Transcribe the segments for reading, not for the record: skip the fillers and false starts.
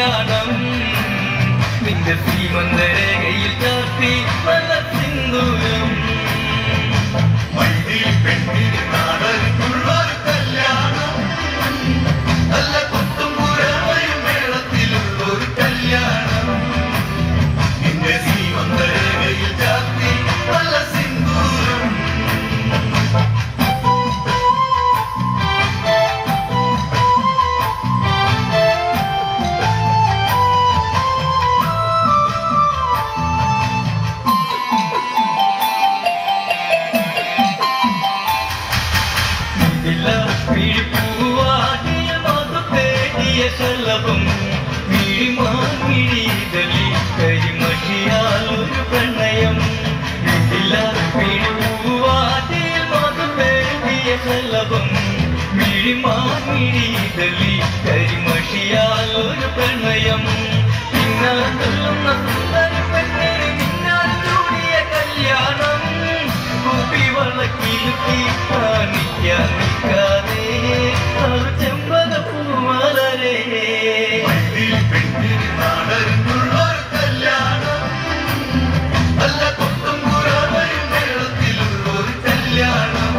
കല്യാണം നിന്റെ ശ്രീമന്തരേഖയിൽ ചാർത്തി നല്ല സിന്ദൂരം പെണ്ണിന് നാടനുള്ളൊരു കല്യാണം നല്ല കൊത്തും പുരവയും മേളത്തിലുള്ളൊരു കല്യാണം നിന്റെ ശ്രീമന്തരേഖയിൽ ചാർത്തി നല്ല സിന്ദൂരം ശലഭം മിഴിമാഴിതലി കരിമഷിയാലൊരു പ്രണയം പൂവാതിൽ മധുപേടിയ ശലഭം മിഴിമാഴിതലി കരിമഷിയാലൊരു പ്രണയം പിന്നാലുള്ള സുന്ദരി പെണ്ണിന് മിന്നാൽ ചൂടിയ കല്യാണം കൂപ്പി വളക്കിലുക്കി കാണിക്കാൻ നിൽക്കാതെ ചെമ്പക പൂമലരേ പെണ്ണിന് നാടനുള്ളൊരു കല്യാണം നല്ല കൊത്തും പുറവയും മേളത്തിലുള്ളൊരു കല്യാണം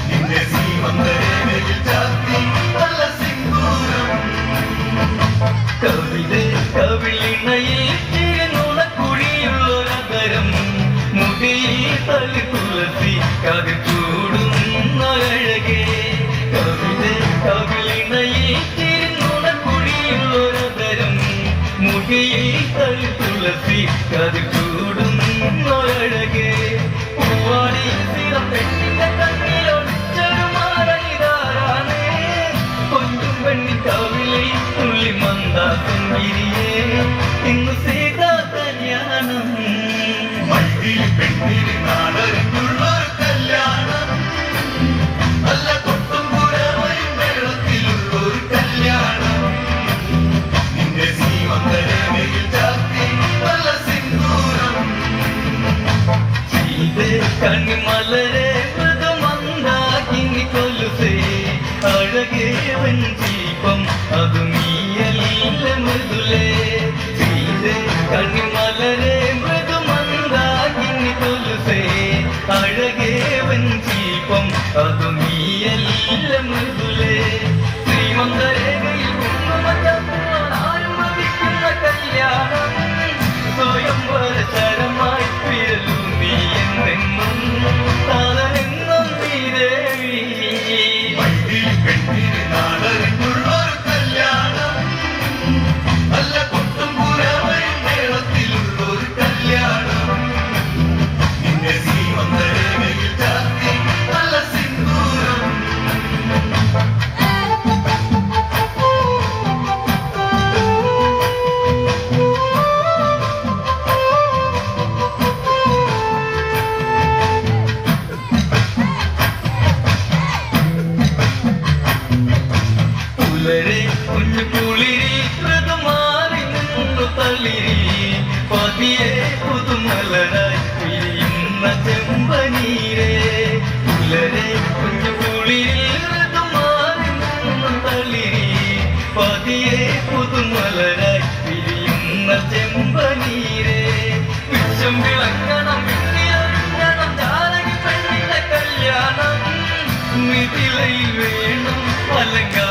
നിന്റെ ശ്രീമന്തരേഖയിൽ ചാർത്തി നല്ല സിന്ദൂരം കവിളിണയിൽ തിരുനുണക്കുഴിയുള്ളൊരകരം മുടിയിൽ തളി തുളസി കവിച്ചൂടുന്നഴകേ കവിളിണയിൽ തിരുനുണക്കുഴിയുള്ളൊരകരം മുടിയിൽ തളി തുളസി കവിച്ചൂടുന്നഴകേ പൂവാടി സ്ഥിരം പെണ്ണിന്റെ കണ്ണിലൊളിച്ചൊരു മാറണിതാരാണ് കൊഞ്ചും പെണ്ണി കവിളിൽ തുള്ളി മന്ദാസംഗിരിയേ ഇന്ന് സീതാ കല്യാണം പെണ്ണിന് നാടനുള്ളൊരു കല്യാണം നല്ല കൊട്ടും പുരവയും മേളത്തിലുള്ളൊരു കല്യാണം നിന്റെ ശ്രീമന്തരേഖയിൽ ചാർത്തി നല്ല സിന്ദൂരം സീതേ കണ്ണിമലരെ മൃദുമന്ദാകിനി കൊലുസേ അഴകേ വഞ്ചീപം അതു നീയല്ല മൃദുലേ സീതേ കണ്ണിമലരെ അഴകേ വഞ്ചീപം അതു നീയല്ല മൃദുലേ ശ്രീമന്തരേഖയിൽ ആരും വധിക്കുന്ന കല്യാണം സ്വയംവര ചരമായി പിരലും നീ എന്നെന്നും താനെന്നും നീ ദേവി പെണ്ണിന് നാടനുള്ളൊരു കല്യാണം നല്ല കൊട്ടും പുരവയും മേളത്തിലുള്ളൊരു കല്യാണം നിന്റെ ശ്രീമന്തരേഖയിൽ ചാർത്തി നല്ല സിന്ദൂരം പുലരെ കുഞ്ഞു കുളിരി മൃദുമാറി നിന്നു തളിരി പതിയെ പുതുമലരായി പിരിയുന്ന ചെമ്പനീരേ പുലരെ കുഞ്ഞു കുളിരി മൃദുമാറി നിന്നു തളിരി പതിയെ പുതുമലരായി പിരിയുന്ന ചെമ്പനീരേ വിഷം വിളങ്ങണം വിണ്ണിലൊരുങ്ങണം ജാനകി പെണ്ണിന്റെ കല്യാണം മിഥിലയിൽ വേണം അലങ്കാരം